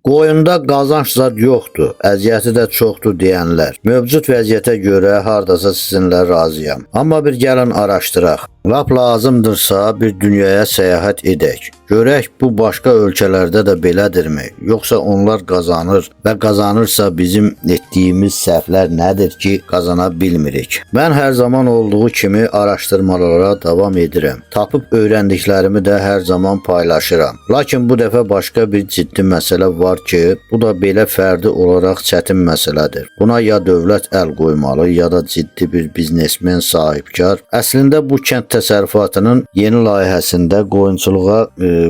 Qoyunda qazanc zad yoxdur, əziyyəti də çoxdur deyənlər. Mövcud vəziyyətə görə hardasa sizinlə razıyam. Amma bir gəlin araşdıraq. Lap lazımdırsa bir dünyaya səyahət edək. Görək bu başqa ölkələrdə də belədirmi? Yoxsa onlar qazanır və qazanırsa bizim etdiyimiz səhvlər nədir ki, qazana bilmirik? Mən hər zaman olduğu kimi araşdırmalara davam edirəm. Tapıb öyrəndiklərimi də hər zaman paylaşıram. Lakin bu dəfə başqa bir ciddi məsələ var ki, bu da belə fərdi olaraq çətin məsələdir. Buna ya dövlət əl qoymalı, ya da ciddi bir biznesmen sahibkar. Əslində bu kənd təsərrüfatının yeni layihəsində qoyunçuluğa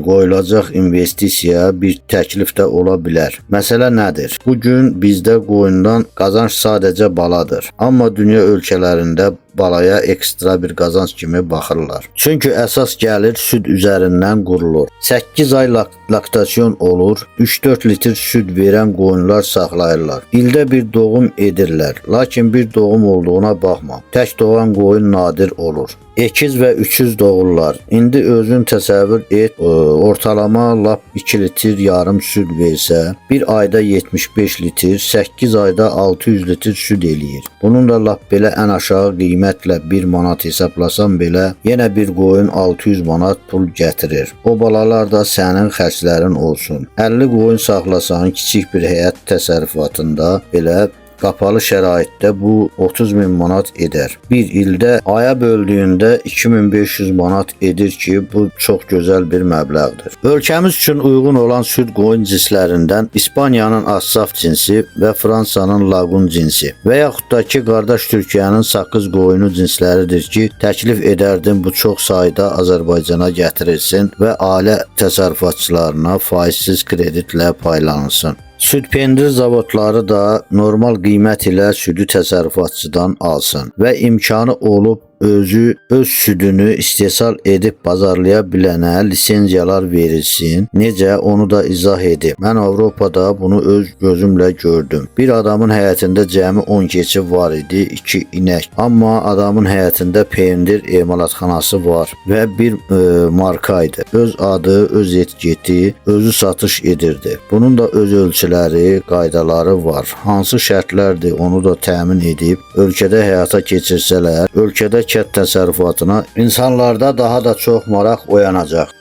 qoyulacaq investisiyaya bir təklif də ola bilər. Məsələ nədir? Bugün bizdə qoyundan qazanc sadəcə baladır. Amma dünya ölkələrində balaya ekstra bir qazanc kimi baxırlar. Çünki əsas gəlir süd üzərindən qurulur. 8 ay laktasyon olur, 3-4 litr süd verən qoyunlar saxlayırlar. İldə bir doğum edirlər. Lakin bir doğum olduğuna baxma. Tək doğan qoyun nadir olur. Ekiz və 300 doğurlar. İndi özün təsəvvür et, ortalama lap 2 litr yarım süd versə, bir ayda 75 litr, 8 ayda 600 litr süd eləyir. Bunun da lap belə ən aşağı qiymətlə 1 manat hesablasan belə, yenə bir qoyun 600 manat pul gətirir. O balalar da sənin xərclərin olsun. 50 qoyun saxlasan kiçik bir həyat təsərrüfatında belə qapalı şəraitdə bu 30 min manat edər. Bir ildə aya böldüyündə 2500 manat edir ki, bu çox gözəl bir məbləğdir. Ölkəmiz üçün uyğun olan süd qoyun cinslərindən İspaniyanın Assaf cinsi və Fransanın Lagun cinsi və yaxud da ki, qardaş Türkiyənin Sakız qoyunu cinsləridir ki, təklif edərdim bu çox sayda Azərbaycana gətirilsin və ailə təsərrüfatçılarına faizsiz kreditlə paylanılsın. Süd pendir zavodları da normal qiymət ilə südü təsərrüfatçıdan alsın və imkanı olub öz südünü istehsal edib bazarlaya bilənə lisenziyalar verilsin. Necə onu da izah edib. Mən Avropada bunu öz gözümlə gördüm. Bir adamın həyətində cəmi 10 keçi var idi, 2 inək. Amma adamın həyətində pendir emalatxanası var və bir marka idi. Öz adı, öz etiketi, özü satış edirdi. Bunun da öz ölçüləri, qaydaları var. Hansı şərtlərdir onu da təmin edib ölkədə həyata keçirsələr, ölkədə kənd təsərrüfatına insanlarda daha da çox maraq oyanacaq.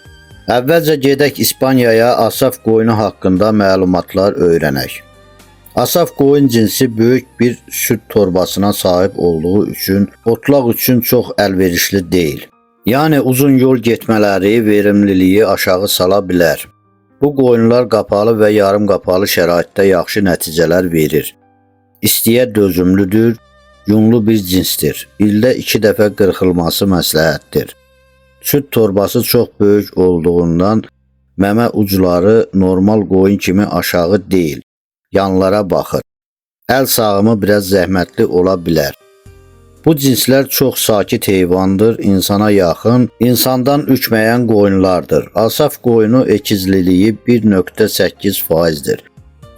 Əvvəlcə gedək İspaniyaya Assaf qoyunu haqqında məlumatlar öyrənək. Assaf qoyun cinsi böyük bir süd torbasına sahib olduğu üçün otlaq üçün çox əlverişli deyil. Yəni uzun yol getmələri verimliliyi aşağı sala bilər. Bu qoyunlar qapalı və yarım qapalı şəraitdə yaxşı nəticələr verir. İstiyə dözümlüdür, yunlu bir cinsdir. İldə 2 dəfə qırxılması məsləhətdir. Süd torbası çox böyük olduğundan məmə ucları normal qoyun kimi aşağı deyil, yanlara baxır. Əl sağımı biraz zəhmətli ola bilər. Bu cinslər çox sakit heyvandır, insana yaxın, insandan ürkməyən qoyunlardır. Assaf qoyunu ekizliliyi 1.8%'dir.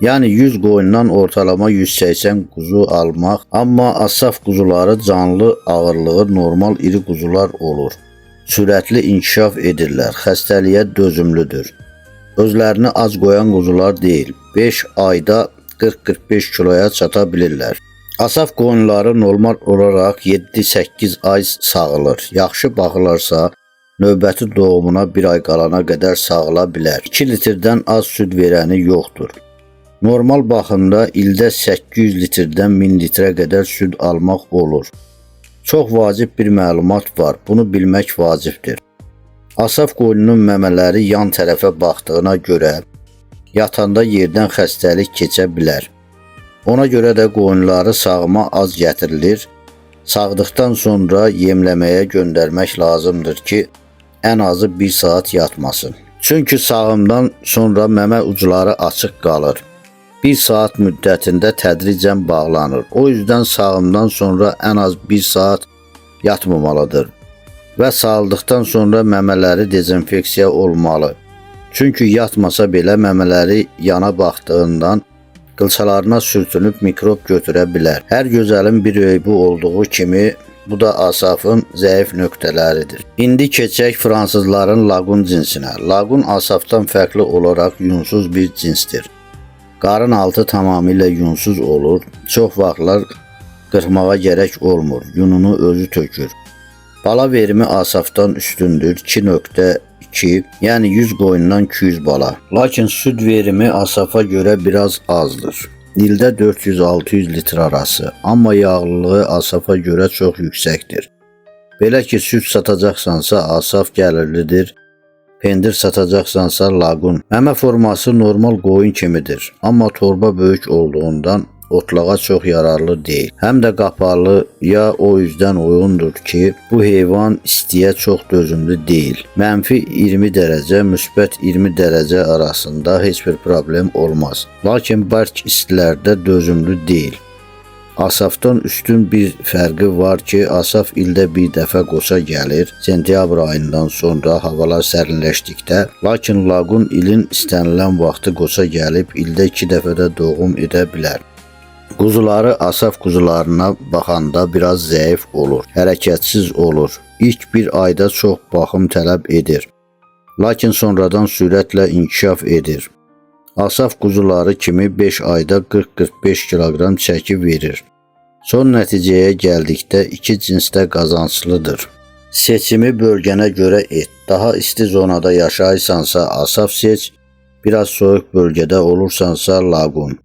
Yəni 100 qoyundan ortalama 180 quzu almaq, amma Assaf quzuları canlı ağırlığı normal iri quzular olur. Sürətli inkişaf edirlər, xəstəliyə dözümlüdür. Özlərini az qoyan quzular deyil, 5 ayda 40-45 kiloya çata bilirlər. Assaf qoyunları normal olaraq 7-8 ay sağılır. Yaxşı baxılarsa, növbəti doğumuna 1 ay qalana qədər sağıla bilər. 2 litrdən az süd verəni yoxdur. Normal baxımda ildə 800 litrdən 1000 litrə qədər süd almaq olur. Çox vacib bir məlumat var, bunu bilmək vacibdir. Assaf qoyunun məmələri yan tərəfə baxdığına görə yatanda yerdən xəstəlik keçə bilər. Ona görə də qoyunları sağıma az gətirilir. Sağdıqdan sonra yemləməyə göndərmək lazımdır ki, ən azı 1 saat yatmasın. Çünki sağımdan sonra məmə ucları açıq qalır. 1 saat müddətində tədricən bağlanır. O yüzden sağımdan sonra ən az 1 saat yatmamalıdır və sağıldıqdan sonra məmələri dezinfeksiya olmalı. Çünki yatmasa belə məmələri yana baxdığından qılçalarına sürtünüb mikrop götürə bilər. Hər gözəlin bir öyübü olduğu kimi bu da Assafın zəif nöqtələridir. İndi keçək fransızların Lagun cinsinə. Lagun Assafdan fərqli olaraq yunsuz bir cinsdir. Qarın altı tamamilə yunsuz olur. Çox vaxtlar qırxmağa gərək olmur. Yununu özü tökür. Bala verimi Asafdan üstündür 2.2, yəni 100 qoyundan 200 bala. Lakin süd verimi Asafa görə biraz azdır. İldə 400-600 litr arası, amma yağlılığı Asafa görə çox yüksəkdir. Belə ki, süd satacaqsansa Asaf gəlirlidir, pendir satacaqsansa Lagun. Məmə forması normal qoyun kimidir, amma torba böyük olduğundan otlağa çox yararlı deyil. Həm də qapalı ya o yüzden uyğundur ki, bu heyvan istiyə çox dözümlü deyil. Mənfi 20 dərəcə, müsbət 20 dərəcə arasında heç bir problem olmaz. Lakin bərk istilərdə dözümlü deyil. Asafdan üstün bir fərqi var ki, Asaf ildə bir dəfə qoça gəlir, sentyabr ayından sonra havalar sərinləşdikdə, lakin Lagun ilin istənilən vaxtı qoça gəlib, ildə 2 dəfə də doğum edə bilər. Quzuları Asaf quzularına baxanda biraz zəif olur, hərəkətsiz olur. İlk bir ayda çox baxım tələb edir, lakin sonradan sürətlə inkişaf edir. Asaf quzuları kimi 5 ayda 40-45 kiloqram çəki verir. Son nəticəyə gəldikdə iki cinsdə qazanclıdır. Seçimi bölgənə görə et. Daha isti zonada yaşayırsansa Asaf seç, biraz soyuq bölgədə olursansa Lagun.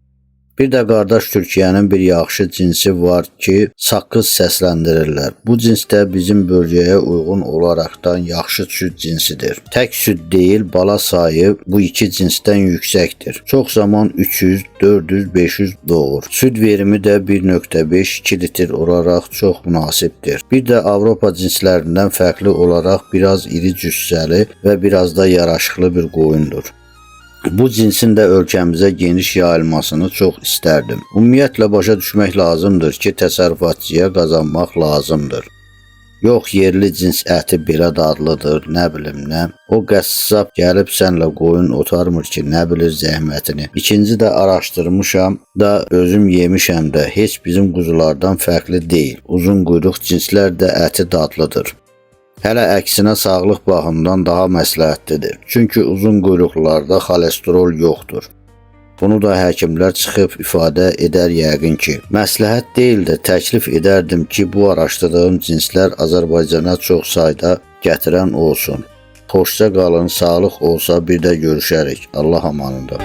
Bir də qardaş Türkiyənin bir yaxşı cinsi var ki, saqqız səsləndirirlər. Bu cins də bizim bölgəyə uyğun olaraqdan yaxşı süd cinsidir. Tək süd deyil, bala sayı bu iki cinsdən yüksəkdir. Çox zaman 300, 400, 500 doğur. Süd verimi də 1.5-2 litr olaraq çox münasibdir. Bir də Avropa cinslərindən fərqli olaraq biraz iri cüssəli və biraz da yaraşıqlı bir qoyundur. Bu cinsin də ölkəmizə geniş yayılmasını çox istərdim. Ümumiyyətlə başa düşmək lazımdır ki, təsərrüfatçıya qazanmaq lazımdır. Yox, yerli cins əti belə dadlıdır, nə bilim nə. O qəssab gəlib sənlə qoyun otarmır ki, nə bilir zəhmətini. İkinci də araşdırmışam da, özüm yemişəm də, heç bizim quzulardan fərqli deyil. Uzun quyruq cinslər də əti dadlıdır. Hələ əksinə sağlıq baxımdan daha məsləhətlidir. Çünki uzun quyruqlarda xolesterol yoxdur. Bunu da həkimlər çıxıb ifadə edər yəqin ki. Məsləhət deyil də təklif edərdim ki, bu araşdırdığım cinslər Azərbaycana çox sayda gətirən olsun. Xoşça qalın, sağlıq olsa bir də görüşərik. Allah amanında.